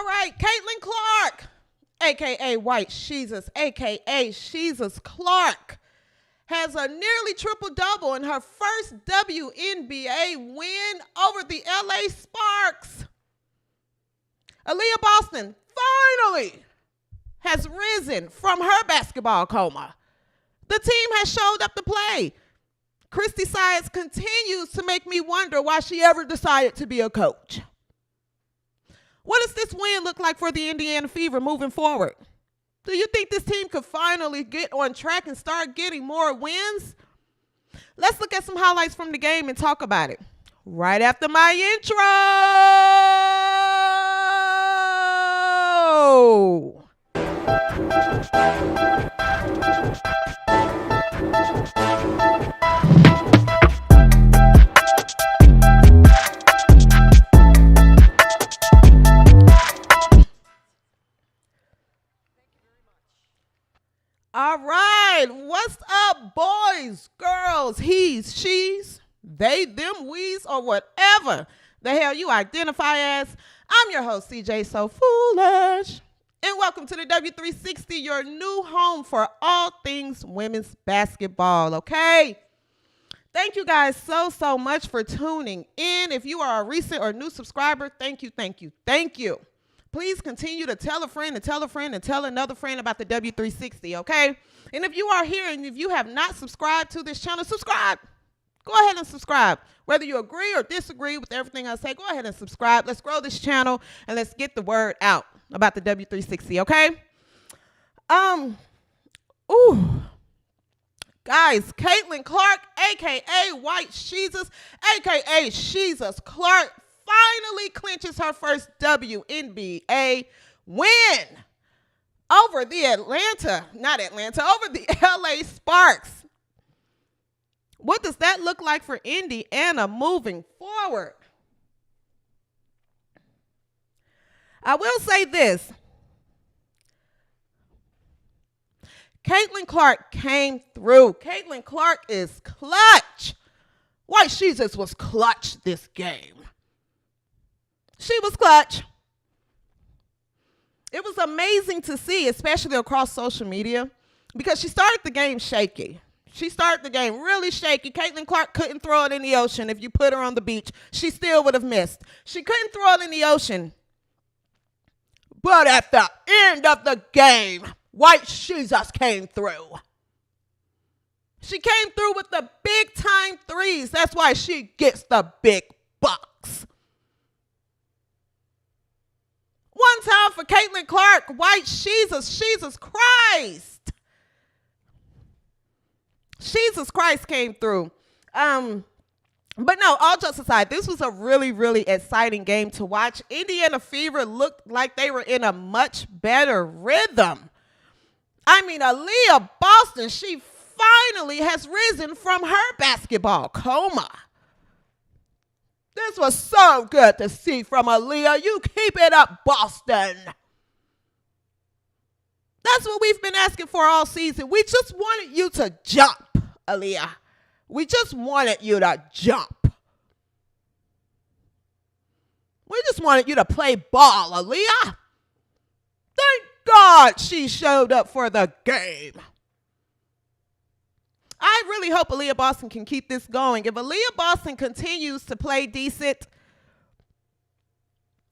right, Caitlin Clark, a.k.a. White Jesus, a.k.a. Jesus Clark, has a nearly triple-double in her first WNBA win over the LA Sparks. Aliyah Boston finally has risen from her basketball coma. The team has showed up to play. Christie Sides continues to make me wonder why she ever decided to be a coach. What does this win look like for the Indiana Fever moving forward? Do you think this team could finally get on track and start getting more wins? Let's look at some highlights from the game and talk about it right after my intro. All right, what's up, boys, girls, he's, she's, they, them, we's, or whatever the hell you identify as? I'm your host, CJ So Foolish, and welcome to the W360, your new home for all things women's basketball, okay? Thank you guys so much for tuning in. If you are a recent or new subscriber, thank you. Please continue to tell a friend and tell a friend and tell another friend about the W360, okay? And if you are here and if you have not subscribed to this channel, subscribe. Go ahead and subscribe. Whether you agree or disagree with everything I say, go ahead and subscribe. Let's grow this channel and let's get the word out about the W360, okay? Guys, Caitlin Clark, a.k.a. White Jesus, a.k.a. Jesus Clark, finally clinches her first WNBA win over the over the LA Sparks. What does that look like for Indiana moving forward? I will say this. Caitlin Clark came through. Caitlin Clark is clutch. White Jesus was clutch this game. She was clutch. It was amazing to see, especially across social media, because she started the game shaky. She started the game really shaky. Caitlin Clark couldn't throw it in the ocean. If you put her on the beach, she still would have missed. She couldn't throw it in the ocean. But at the end of the game, White Jesus came through. She came through with the big-time threes. That's why she gets the big bucks. One time for Caitlin Clark, White Jesus Christ. Jesus Christ came through. But no, all jokes aside, this was a really exciting game to watch. Indiana Fever looked like they were in a much better rhythm. I mean, Aliyah Boston, she finally has risen from her basketball coma. This was so good to see from Aaliyah. You keep it up, Boston. That's what we've been asking for all season. We just wanted you to jump, Aaliyah. We just wanted you to jump. We just wanted you to play ball, Aaliyah. Thank God she showed up for the game. I really hope Aliyah Boston can keep this going. If Aliyah Boston continues to play decent,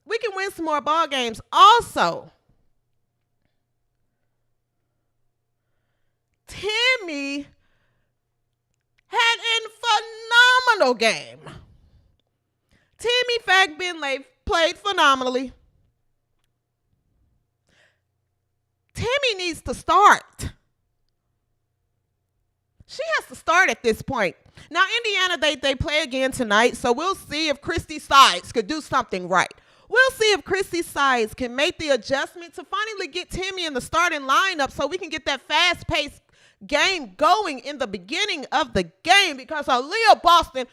we can win some more ball games. Also, Timmy had a phenomenal game. Timmy Fagbinlay played phenomenally. Timmy needs to start. She has to start at this point. Now, Indiana, they play again tonight, so we'll see if Christie Sides could do something right. We'll see if Christie Sides can make the adjustment to finally get Timmy in the starting lineup so we can get that fast-paced game going in the beginning of the game, because Aliyah Boston,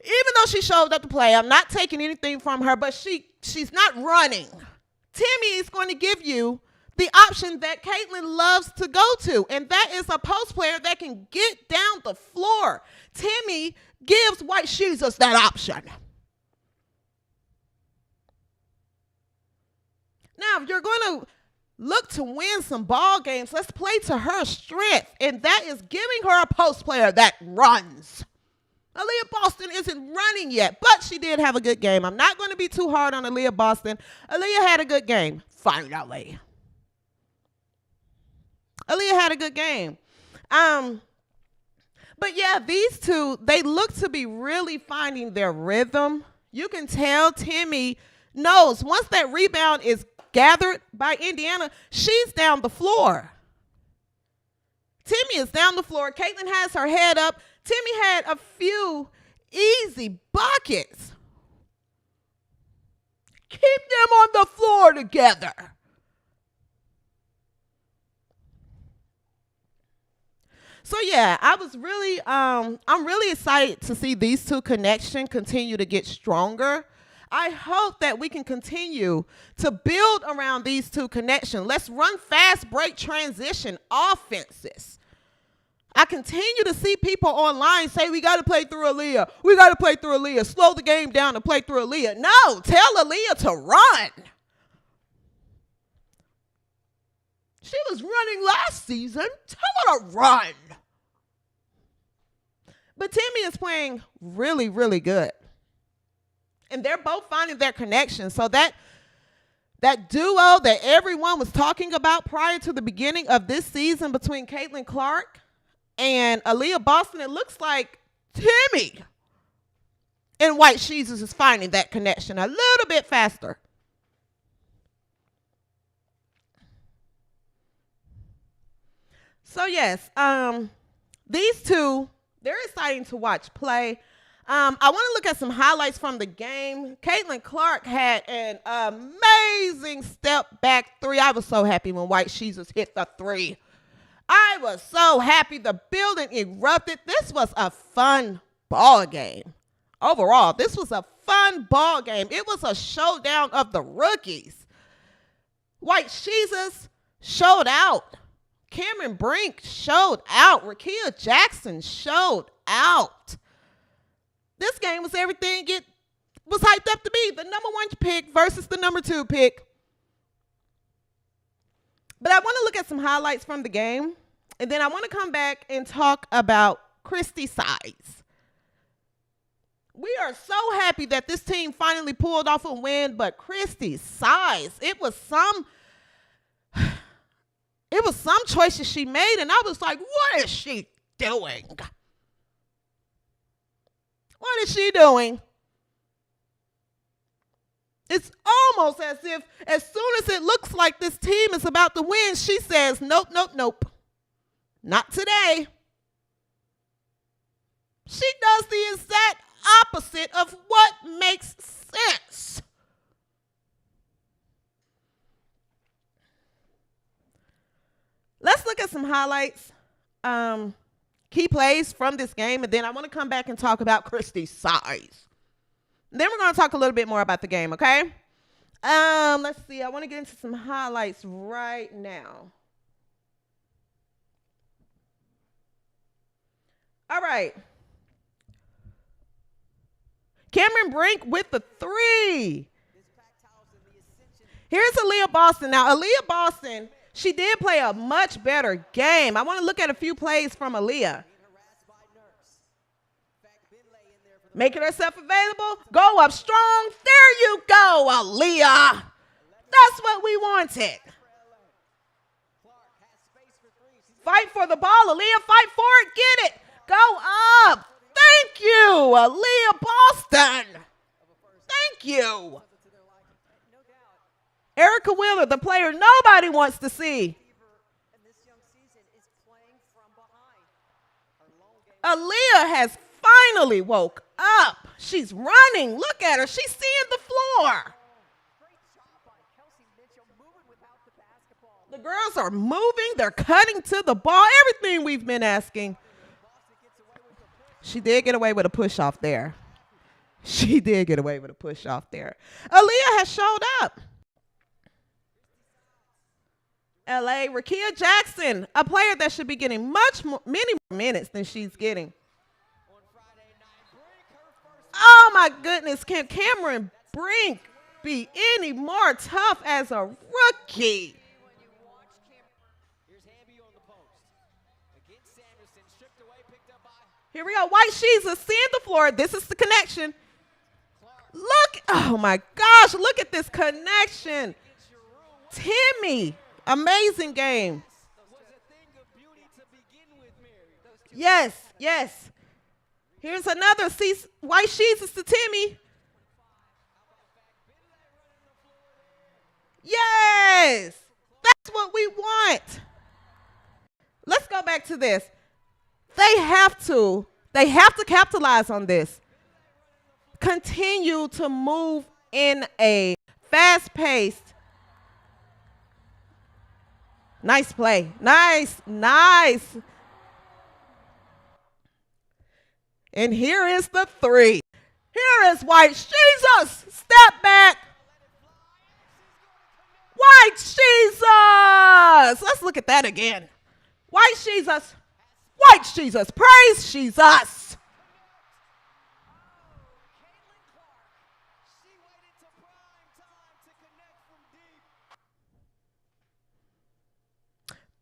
even though she showed up to play, I'm not taking anything from her, but she's not running. Timmy is going to give you the option that Caitlin loves to go to, and that is a post player that can get down the floor. Timmy gives White Jesus that option. Now, if you're going to look to win some ball games, let's play to her strength, and that is giving her a post player that runs. Aliyah Boston isn't running yet, but she did have a good game. I'm not going to be too hard on Aliyah Boston. Aliyah had a good game. Finally. Aliyah had a good game. But yeah, these two, they look to be really finding their rhythm. You can tell Timmy knows once that rebound is gathered by Indiana, she's down the floor. Timmy is down the floor. Caitlin has her head up. Timmy had a few easy buckets. Keep them on the floor together. So yeah, I'm really excited to see these two connections continue to get stronger. I hope that we can continue to build around these two connections. Let's run fast break transition offenses. I continue to see people online say we got to play through Aaliyah. We got to play through Aaliyah. Slow the game down to play through Aaliyah. No, tell Aaliyah to run. She was running last season. Tell her to run. But Timmy is playing really, really good. And they're both finding their connection. So that duo that everyone was talking about prior to the beginning of this season between Caitlin Clark and Aliyah Boston, it looks like Timmy and White Jesus is finding that connection a little bit faster. So yes, these two, they're exciting to watch play. I want to look at some highlights from the game. Caitlin Clark had an amazing step back three. I was so happy when White Jesus hit the three. I was so happy. The building erupted. This was a fun ball game. Overall, this was a fun ball game. It was a showdown of the rookies. White Jesus showed out. Cameron Brink showed out. Rakia Jackson showed out. This game was everything it was hyped up to be. The number 1 pick versus the number 2 pick. But I want to look at some highlights from the game. And then I want to come back and talk about Christie Sides. We are so happy that this team finally pulled off a win. But Christie Sides, it was some choices she made. And I was like, what is she doing? What is she doing? It's almost as if as soon as it looks like this team is about to win, she says, nope, nope, nope. Not today. She does the exact opposite of what makes sense. Let's look at some highlights. Key plays from this game, and then I want to come back and talk about Christie Sides. Then we're going to talk a little bit more about the game, okay? Let's see. I want to get into some highlights right now. All right. Cameron Brink with the 3. Here's Aliyah Boston. Now, Aliyah Boston, she did play a much better game. I want to look at a few plays from Aliyah. Making herself available. Go up strong. There you go, Aliyah. That's what we wanted. Fight for the ball, Aliyah. Fight for it. Get it. Go up. Thank you, Aliyah Boston. Thank you. Erica Wheeler, the player nobody wants to see. Aliyah has finally woke up. She's running. Look at her. She's seeing the floor. The girls are moving. They're cutting to the ball. Everything we've been asking. She did get away with a push off there. She did get away with a push off there. Aliyah has showed up. LA, Rakia Jackson, a player that should be getting many more minutes than she's getting. Oh my goodness, Cameron Brink be any more tough as a rookie. Here we go. White She's a seeing the floor. This is the connection. Look. Oh, my gosh. Look at this connection. Timmy. Amazing game. Yes, yes. Here's another. See, White She's is to Timmy. Yes. That's what we want. Let's go back to this. They have to capitalize on this. Continue to move in a fast-paced. Nice play. Nice. And here is the three. Here is White Jesus. Step back. White Jesus. Let's look at that again. White Jesus. White Jesus. Praise Jesus.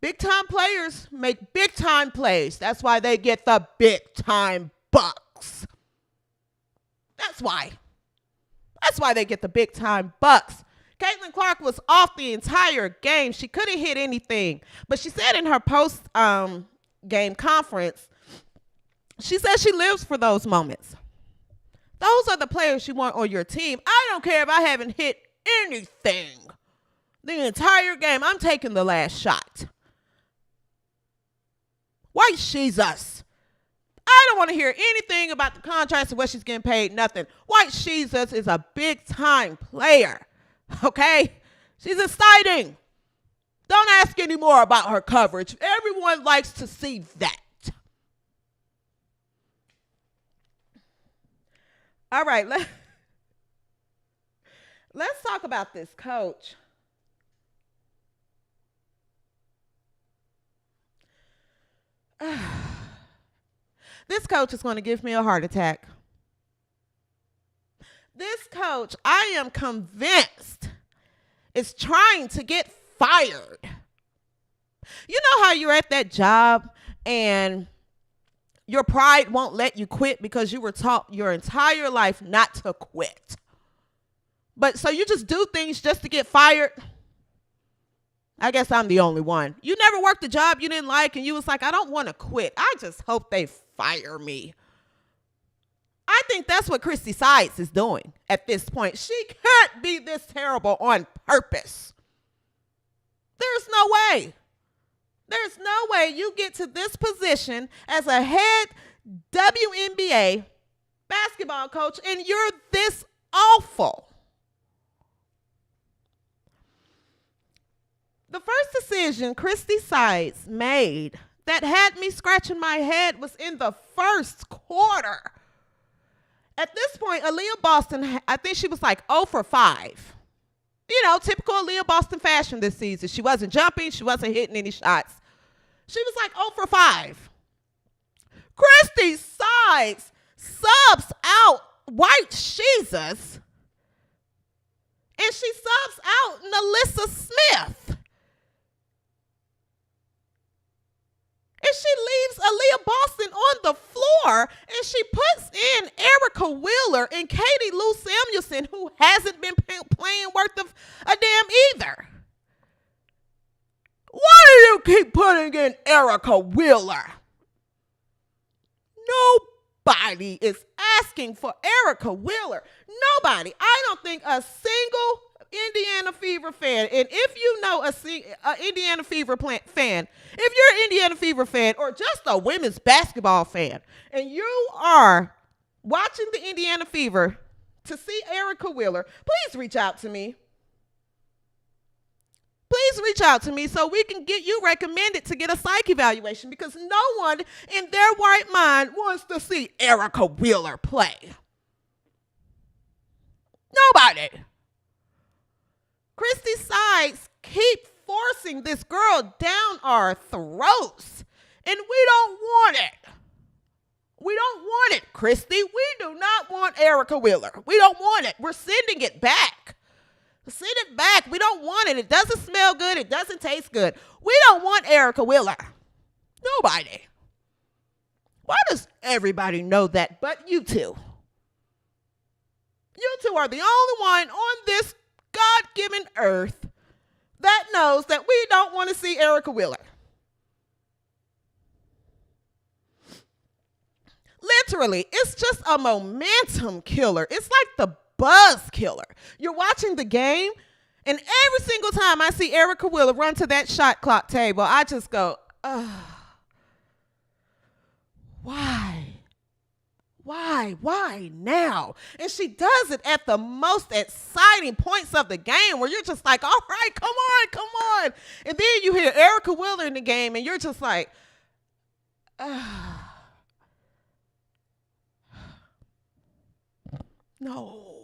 Big time players make big time plays. That's why they get the big time bucks. That's why they get the big time bucks. Caitlin Clark was off the entire game. She couldn't hit anything. But she said in her post game conference, she said she lives for those moments. Those are the players you want on your team. I don't care if I haven't hit anything the entire game. I'm taking the last shot. White Jesus. I don't want to hear anything about the contracts and what she's getting paid. Nothing. White Jesus is a big time player. Okay? She's exciting. Don't ask any more about her coverage. Everyone likes to see that. All right. Let's talk about this coach. This coach is going to give me a heart attack. This coach, I am convinced, is trying to get fired. You know how you're at that job and your pride won't let you quit because you were taught your entire life not to quit. But so you just do things just to get fired? I guess I'm the only one. You never worked a job you didn't like and you was like, I don't want to quit. I just hope they fire me. I think that's what Christie Sides is doing at this point. She can't be this terrible on purpose. There's no way. There's no way you get to this position as a head WNBA basketball coach and you're this awful. The first decision Christie Sides made that had me scratching my head was in the first quarter. At this point, Aliyah Boston, I think she was like 0 for 5. You know, typical Aliyah Boston fashion this season. She wasn't jumping. She wasn't hitting any shots. She was like 0 for 5. Christie Sides subs out White Jesus, and she subs out Nalissa Smith. And she leaves Aliyah Boston on the floor, and she puts in Erica Wheeler and Katie Lou Samuelson, who hasn't been playing worth of a damn either. Why do you keep putting in Erica Wheeler? Nobody is asking for Erica Wheeler. Nobody. I don't think a single Indiana Fever fan, and if you know a Indiana Fever fan, if you're an Indiana Fever fan or just a women's basketball fan, and you are watching the Indiana Fever to see Erica Wheeler, please reach out to me. Please reach out to me so we can get you recommended to get a psych evaluation, because no one in their right mind wants to see Erica Wheeler play. Nobody. Christie Sides keep forcing this girl down our throats, and we don't want it. We don't want it, Christie. We do not want Erica Wheeler. We don't want it. We're sending it back. Send it back. We don't want it. It doesn't smell good. It doesn't taste good. We don't want Erica Wheeler. Nobody. Why does everybody know that but you two? You two are the only one on this God-given earth that knows that we don't want to see Erica Wheeler. Literally, it's just a momentum killer. It's like the buzz killer. You're watching the game, and every single time I see Erica Wheeler run to that shot clock table, I just go, ugh. Why now? And she does it at the most exciting points of the game where you're just like, all right, come on. And then you hear Erica Wheeler in the game and you're just like, no.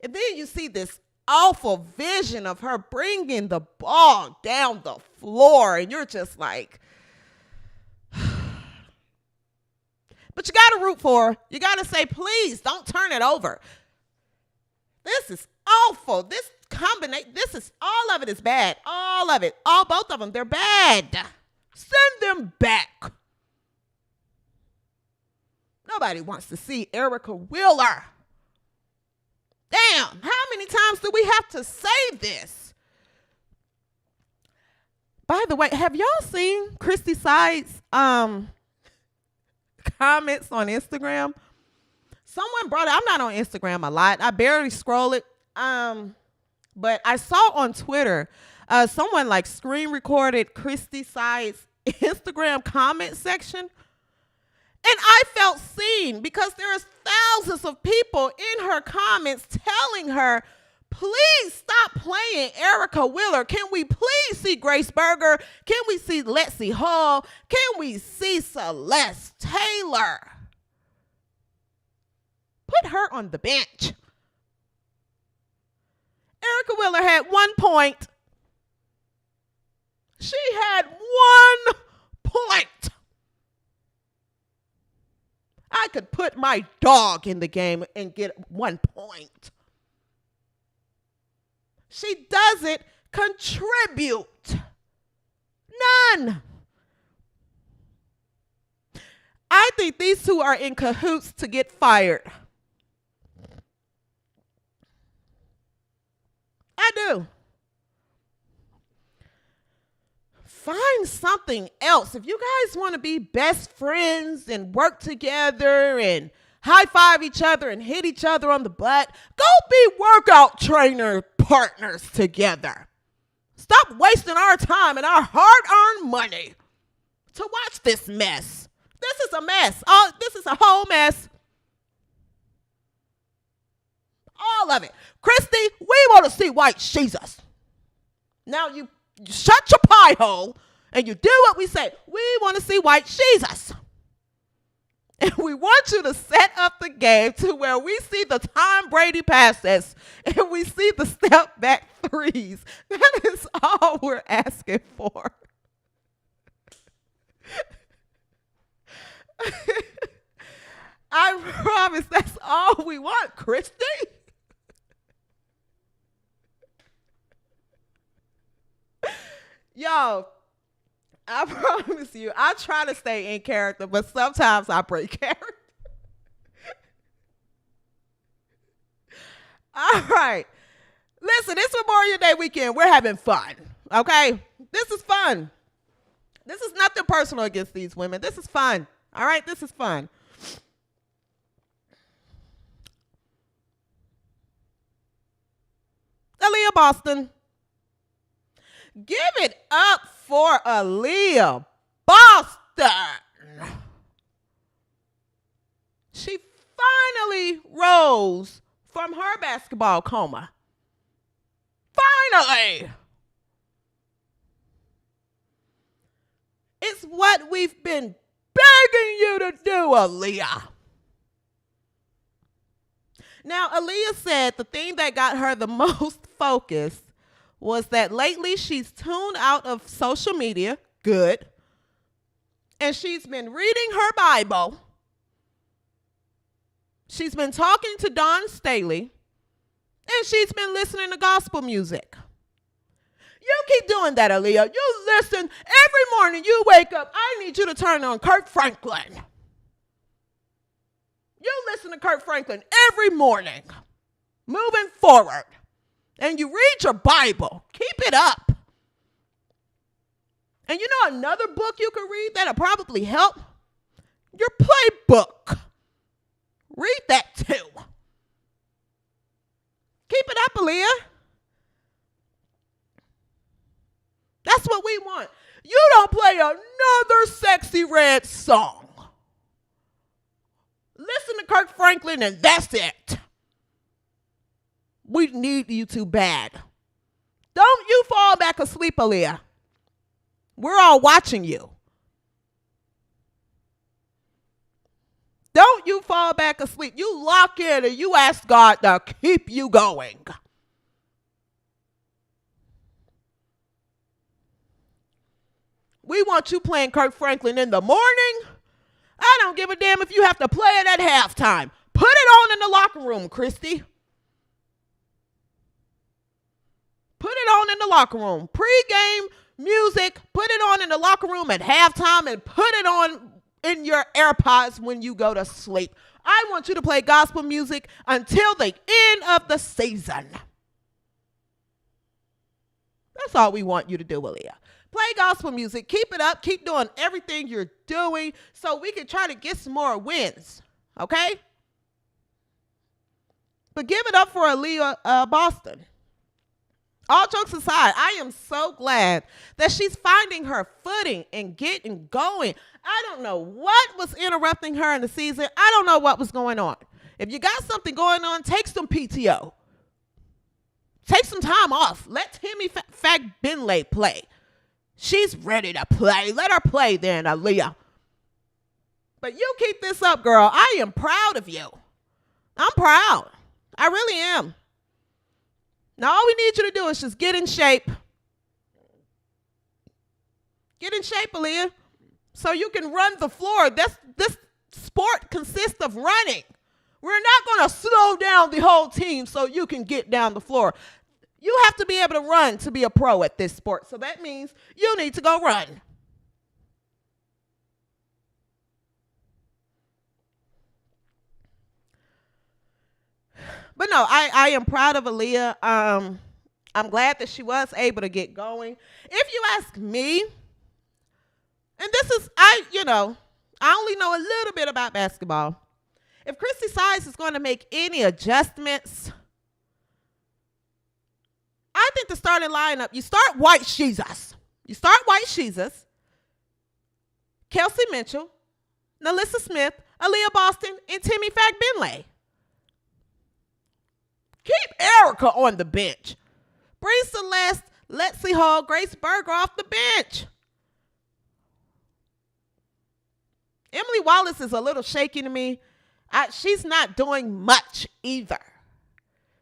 And then you see this awful vision of her bringing the ball down the floor and you're just like, but you got to root for her. You got to say, please don't turn it over. This is awful. This combination, all of it is bad. All of it. Both of them, they're bad. Send them back. Nobody wants to see Erica Wheeler. Damn, how many times do we have to say this? By the way, have y'all seen Christie Sides comments on Instagram? Someone brought it. I'm not on Instagram a lot. I barely scroll it. But I saw on Twitter, someone like screen recorded Christie Sides' Instagram comment section. And I felt seen because there's thousands of people in her comments telling her, please stop playing Erica Wheeler. Can we please see Grace Berger? Can we see Lexi Hall? Can we see Celeste Taylor? Put her on the bench. Erica Wheeler had 1 point. She had 1 point. I could put my dog in the game and get 1 point. She doesn't contribute. None. I think these two are in cahoots to get fired. I do. Find something else. If you guys want to be best friends and work together and high five each other and hit each other on the butt, go be workout trainer partners together. Stop wasting our time and our hard-earned money to watch this mess. This is a mess. This is a whole mess. All of it. Christie, we want to see white Jesus. Now you shut your pie hole and you do what we say. We want to see white Jesus. And we want you to set up the game to where we see the Tom Brady passes and we see the step back threes. That is all we're asking for. I promise that's all we want, Christie. Yo, I promise you, I try to stay in character, but sometimes I break character. All right. Listen, it's Memorial Day weekend. We're having fun, okay? This is fun. This is nothing personal against these women. This is fun, all right? This is fun. Aliyah Boston. Give it up for Aliyah Boston. She finally rose from her basketball coma. Finally. It's what we've been begging you to do, Aliyah. Now, Aliyah said the thing that got her the most focused was that lately she's tuned out of social media, good, and she's been reading her Bible. She's been talking to Dawn Staley, And she's been listening to gospel music. You keep doing that, Aaliyah. You listen every morning. You wake up. I need you to turn on Kirk Franklin. You listen to Kirk Franklin every morning. Moving forward. And you read your Bible. Keep it up. And you know another book you can read that'll probably help? Your playbook. Read that too. Keep it up, Aaliyah. That's what we want. You don't play another Sexy Red song. Listen to Kirk Franklin and that's it. We need you too bad. Don't you fall back asleep, Aaliyah. We're all watching you. Don't you fall back asleep. You lock in and you ask God to keep you going. We want you playing Kirk Franklin in the morning. I don't give a damn if you have to play it at halftime. Put it on in the locker room, Christie. Put it on in the locker room. Pre-game music, put it on in the locker room at halftime and put it on in your AirPods when you go to sleep. I want you to play gospel music until the end of the season. That's all we want you to do, Aaliyah. Play gospel music. Keep it up. Keep doing everything you're doing so we can try to get some more wins. Okay? But give it up for Aliyah Boston. All jokes aside, I am so glad that she's finding her footing and getting going. I don't know what was interrupting her in the season. I don't know what was going on. If you got something going on, take some PTO. Take some time off. Let Timmy Benlay play. She's ready to play. Let her play then, Aaliyah. But you keep this up, girl. I am proud of you. I'm proud. I really am. Now, all we need you to do is just get in shape. Get in shape, Aaliyah, so you can run the floor. This sport consists of running. We're not going to slow down the whole team so you can get down the floor. You have to be able to run to be a pro at this sport. So that means you need to go run. But no, I am proud of Aaliyah. I'm glad that she was able to get going. If you ask me, and this is, I only know a little bit about basketball. If Christie Sides is going to make any adjustments, I think the starting lineup, you start White Jesus. You start White Jesus, Kelsey Mitchell, Nalissa Smith, Aliyah Boston, and Timmy Benlay. Keep Erica on the bench. Bring Celeste, Lexi Hall, Grace Berger off the bench. Emily Wallace is a little shaky to me. She's not doing much either.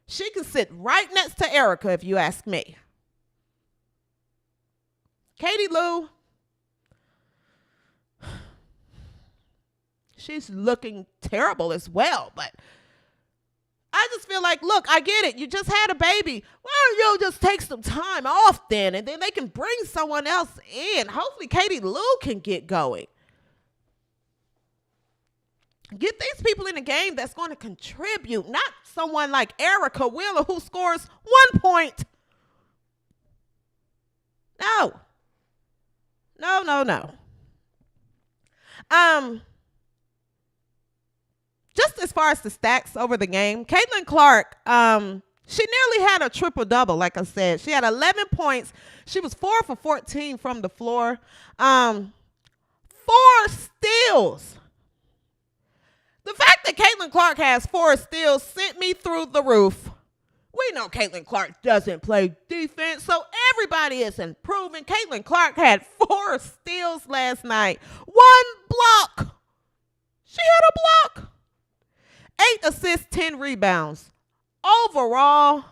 She can sit right next to Erica if you ask me. Katie Lou, she's looking terrible as well, but I just feel like, look, I get it. You just had a baby. Why don't you just take some time off then, and then they can bring someone else in. Hopefully Katie Lou can get going. Get these people in the game that's going to contribute, not someone like Erica Wheeler who scores 1 point. No. Just as far as the stacks over the game, Caitlin Clark, she nearly had a triple-double, like I said. She had 11 points. She was 4 for 14 from the floor. 4 steals. The fact that Caitlin Clark has 4 steals sent me through the roof. We know Caitlin Clark doesn't play defense, so everybody is improving. Caitlin Clark had 4 steals last night. 1 block. She had a block. 8 assists, 10 rebounds. Overall,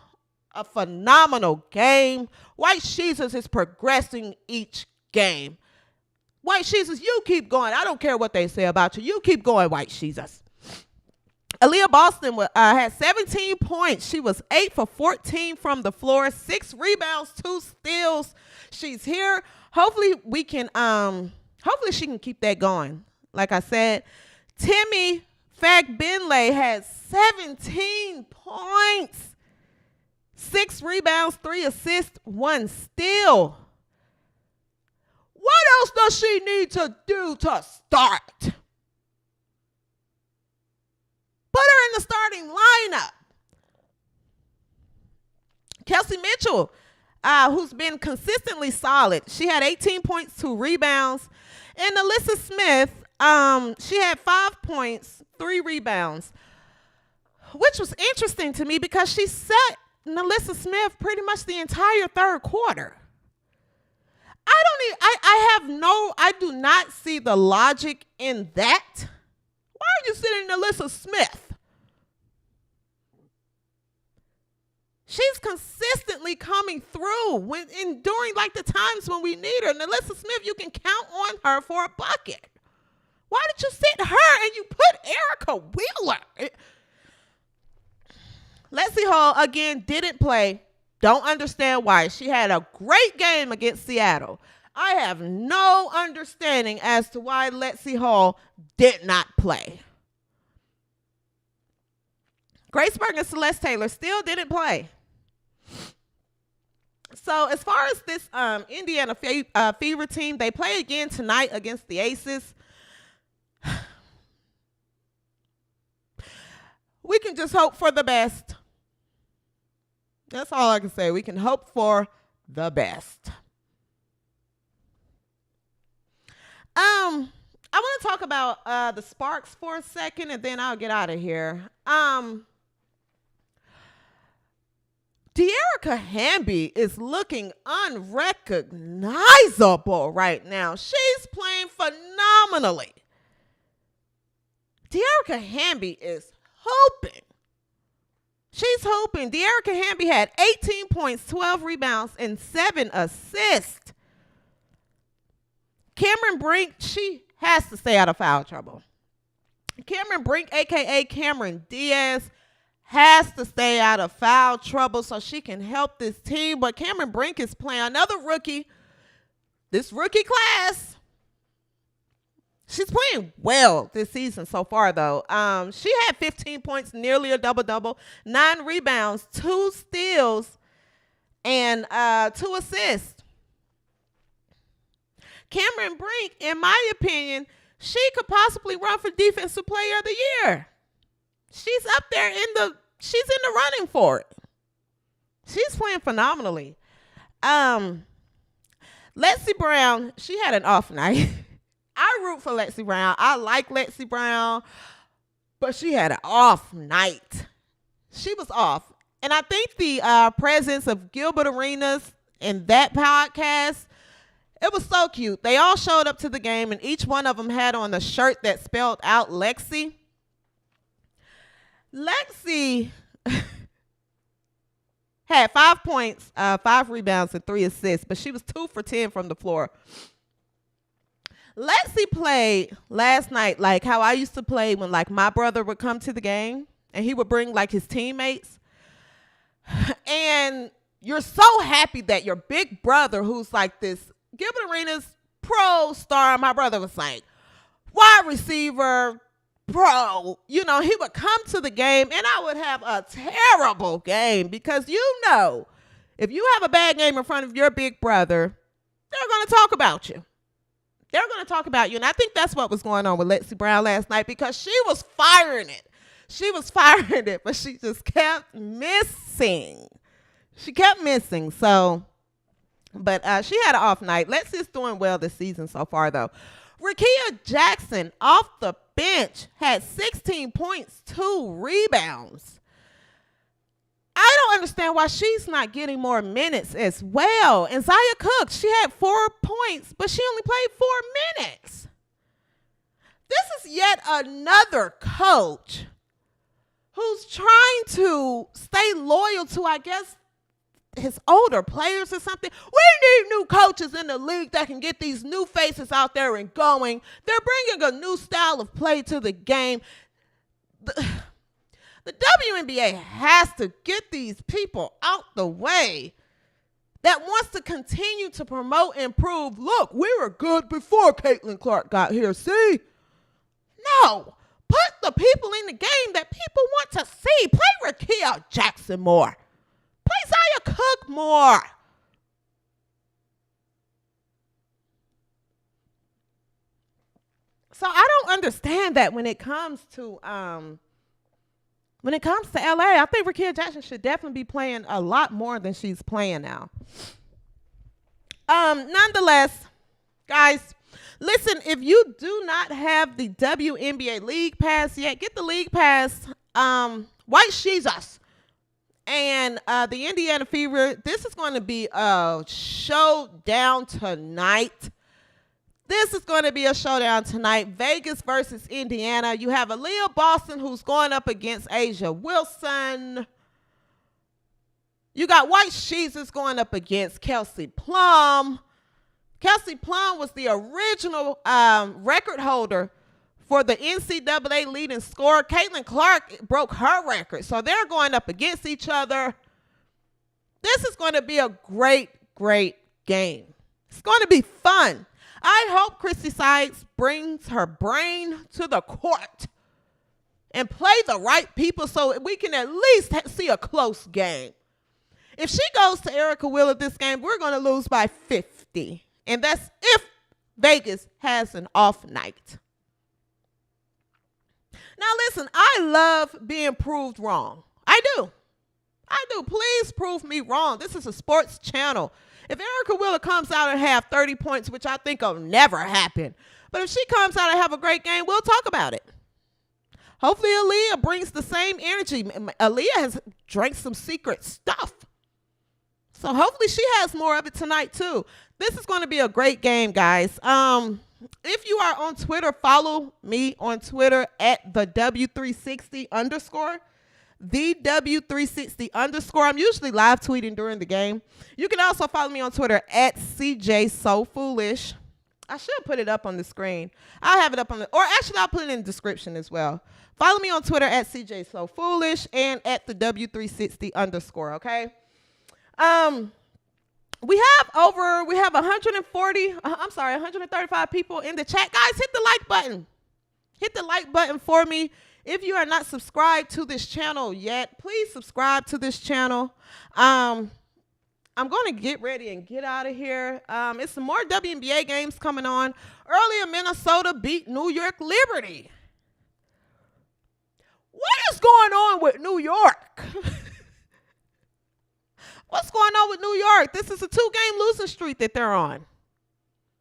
a phenomenal game. White Jesus is progressing each game. White Jesus, you keep going. I don't care what they say about you. You keep going, White Jesus. Aliyah Boston had 17 points. She was 8 for 14 from the floor, 6 rebounds, 2 steals. She's here. Hopefully she can keep that going. Like I said, Timmy Fagbenle had 17 points, 6 rebounds, 3 assists, 1 steal. What else does she need to do to start? Put her in the starting lineup. Kelsey Mitchell, who's been consistently solid. She had 18 points, 2 rebounds. And Alyssa Smith, she had 5 points, 3 rebounds, which was interesting to me because she set Alyssa Smith pretty much the entire third quarter. I do not see the logic in that. Why are you sitting Alyssa Smith? She's consistently coming through during like the times when we need her. And Alyssa Smith, you can count on her for a bucket. Why did you sit her and you put Erica Wheeler? Lexie Hall, again, didn't play. Don't understand why. She had a great game against Seattle. I have no understanding as to why Lexie Hall did not play. Grace Berg and Celeste Taylor still didn't play. So as far as this Indiana Fever team, they play again tonight against the Aces. We can just hope for the best. That's all I can say. We can hope for the best. I want to talk about the Sparks for a second, and then I'll get out of here. De'Erica Hamby is looking unrecognizable right now. She's playing phenomenally. De'Erica Hamby is hooping. She's hooping. De'Erica Hamby had 18 points, 12 rebounds, and 7 assists. Cameron Brink, she has to stay out of foul trouble. Cameron Brink, a.k.a. Cameron Diaz, has to stay out of foul trouble so she can help this team. But Cameron Brink is playing another rookie. This rookie class, she's playing well this season so far, though. She had 15 points, nearly a double-double, 9 rebounds, 2 steals, and 2 assists. Cameron Brink, in my opinion, she could possibly run for Defensive Player of the Year. She's up there she's in the running for it. She's playing phenomenally. Lexie Brown, she had an off night. I root for Lexie Brown. I like Lexie Brown, but she had an off night. She was off. And I think the presence of Gilbert Arenas in that podcast, it was so cute. They all showed up to the game, and each one of them had on a shirt that spelled out Lexie. Lexie had 5 points, 5 rebounds, and 3 assists, but she was 2 for 10 from the floor. Lexie played last night like how I used to play when like my brother would come to the game and he would bring like his teammates. And you're so happy that your big brother, who's like this Gilbert Arenas pro star, my brother was like wide receiver, pro, he would come to the game and I would have a terrible game because if you have a bad game in front of your big brother, they're going to talk about you. They're going to talk about you. And I think that's what was going on with Lexie Brown last night because she was firing it. She was firing it, but she just kept missing. She kept missing. So, but she had an off night. Lexie's doing well this season so far, though. Rickea Jackson off the bench had 16 points, 2 rebounds. I don't understand why she's not getting more minutes as well. And Zaya Cook, she had 4 points, but she only played 4 minutes. This is yet another coach who's trying to stay loyal to, I guess, his older players or something. We need new coaches in the league that can get these new faces out there and going. They're bringing a new style of play to the game. The WNBA has to get these people out the way that wants to continue to promote and prove, look, we were good before Caitlin Clark got here, see? No. Put the people in the game that people want to see. Play Rakia Jackson more. Play Zaya Cook more. So I don't understand that when it comes to LA. I think Rakia Jackson should definitely be playing a lot more than she's playing now. Nonetheless, guys, listen, if you do not have the WNBA League Pass yet, get the League Pass. White Jesus and the Indiana Fever. This is going to be a showdown tonight. This is going to be a showdown tonight. Vegas versus Indiana. You have Aliyah Boston, who's going up against A'ja Wilson. You got White Jesus going up against Kelsey Plum. Kelsey Plum was the original record holder for the NCAA leading scorer. Caitlin Clark broke her record. So they're going up against each other. This is going to be a great, great game. It's going to be fun. I hope Christie Sides brings her brain to the court and play the right people so we can at least see a close game. If she goes to Erica Wheeler this game, we're going to lose by 50. And that's if Vegas has an off night. Now, listen, I love being proved wrong. I do. Please prove me wrong. This is a sports channel. If Erica Wheeler comes out and have 30 points, which I think will never happen, but if she comes out and have a great game, we'll talk about it. Hopefully Aaliyah brings the same energy. Aaliyah has drank some secret stuff. So hopefully she has more of it tonight too. This is going to be a great game, guys. If you are on Twitter, follow me on Twitter at the W360_. The W360_. I'm usually live tweeting during the game. You can also follow me on Twitter at CJSoFoolish. I should put it up on the screen. I'll have it up on or actually I'll put it in the description as well. Follow me on Twitter at CJSoFoolish and at the W360_. Okay. We have 135 people in the chat. Guys, hit the like button. Hit the like button for me. If you are not subscribed to this channel yet, please subscribe to this channel. I'm going to get ready and get out of here. It's some more WNBA games coming on. Earlier, Minnesota beat New York Liberty. What is going on with New York? What's going on with New York? This is a 2-game losing streak that they're on.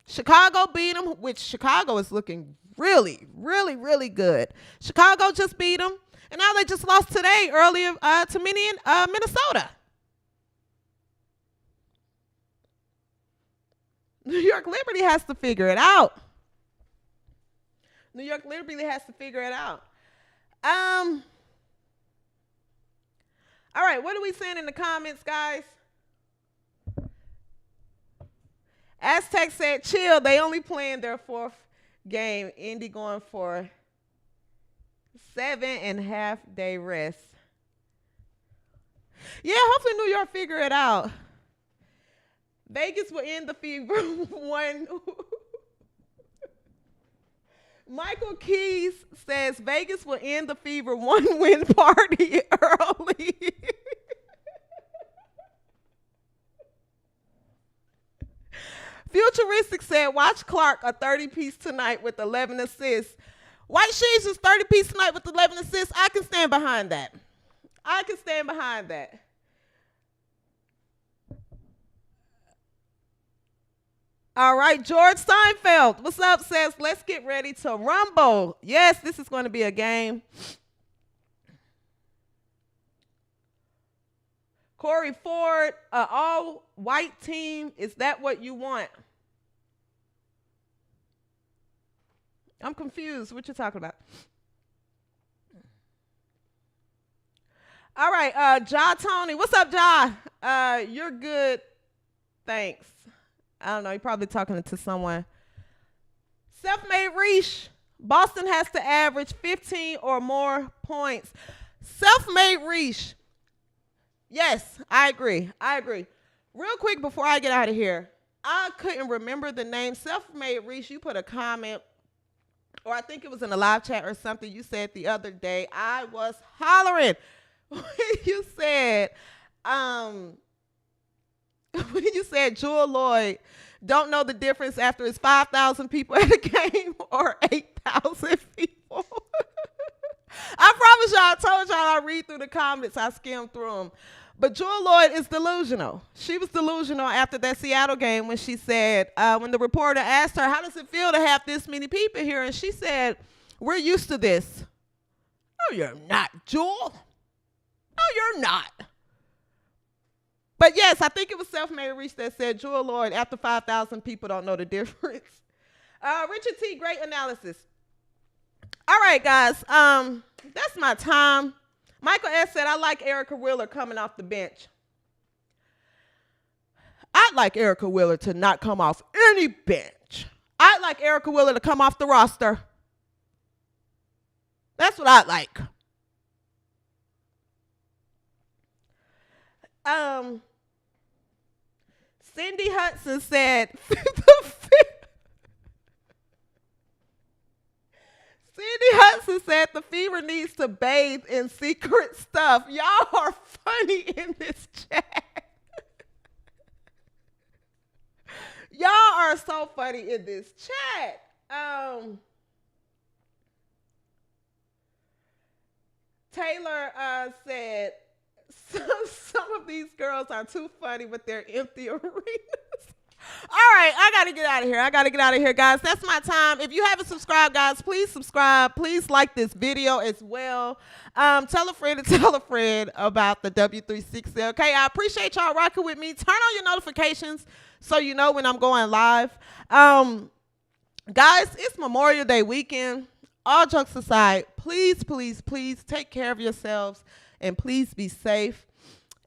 Chicago beat them, which Chicago is looking really, really, really good. Chicago just beat them, and now they just lost today earlier to Minnesota. New York Liberty has to figure it out. New York Liberty has to figure it out. All right, what are we saying in the comments, guys? Aztec said, chill, they only playing their 4th game. Indy going for 7.5 day rest. Yeah, hopefully New York figure it out. Vegas will end the fever one. Michael Keys says Vegas will end the fever 1-win party early. Futuristic said, watch Clark a 30-piece tonight with 11 assists. White Shoes is 30-piece tonight with 11 assists. I can stand behind that. All right, George Seinfeld, what's up, says, let's get ready to rumble. Yes, this is going to be a game. Corey Ford, all-white team, is that what you want? I'm confused. What you talking about? All right, Ja Tony. What's up, Ja? You're good. Thanks. I don't know. You're probably talking to someone. Self-made Reach. Boston has to average 15 or more points. Self-made Reese. Yes, I agree. Real quick before I get out of here, I couldn't remember the name. Self-made Reese, you put a comment, or I think it was in a live chat or something you said the other day. I was hollering when you said, Jewel Lloyd don't know the difference after it's 5,000 people at a game or 8,000 people. I promise y'all, I told y'all I read through the comments. I skimmed through them. But Jewel Lloyd is delusional. She was delusional after that Seattle game when she said, when the reporter asked her, how does it feel to have this many people here? And she said, we're used to this. No, you're not, Jewel. No, you're not. But yes, I think it was Self-Made Reese that said, Jewel Lloyd, after 5,000 people don't know the difference. Richard T., great analysis. All right, guys, that's my time. Michael S. said, I like Erica Wheeler coming off the bench. I'd like Erica Wheeler to not come off any bench. I'd like Erica Wheeler to come off the roster. That's what I'd like. Cindy Hudson said, Cindy Hudson said the Fever needs to bathe in secret stuff. Y'all are funny in this chat. Y'all are so funny in this chat. Taylor said, some of these girls are too funny with their empty arenas. All right, I got to get out of here. Guys. That's my time. If you haven't subscribed, guys, please subscribe. Please like this video as well. Tell a friend about the W360. Okay, I appreciate y'all rocking with me. Turn on your notifications so you know when I'm going live. Guys, it's Memorial Day weekend. All jokes aside, please take care of yourselves and please be safe.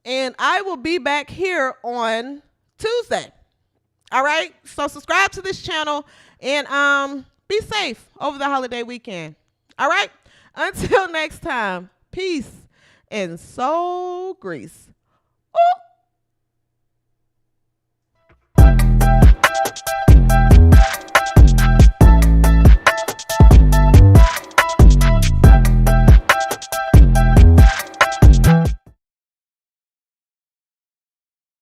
And I will be back here on Tuesday. All right, so subscribe to this channel and be safe over the holiday weekend. All right, until next time, peace and soul grease. Ooh.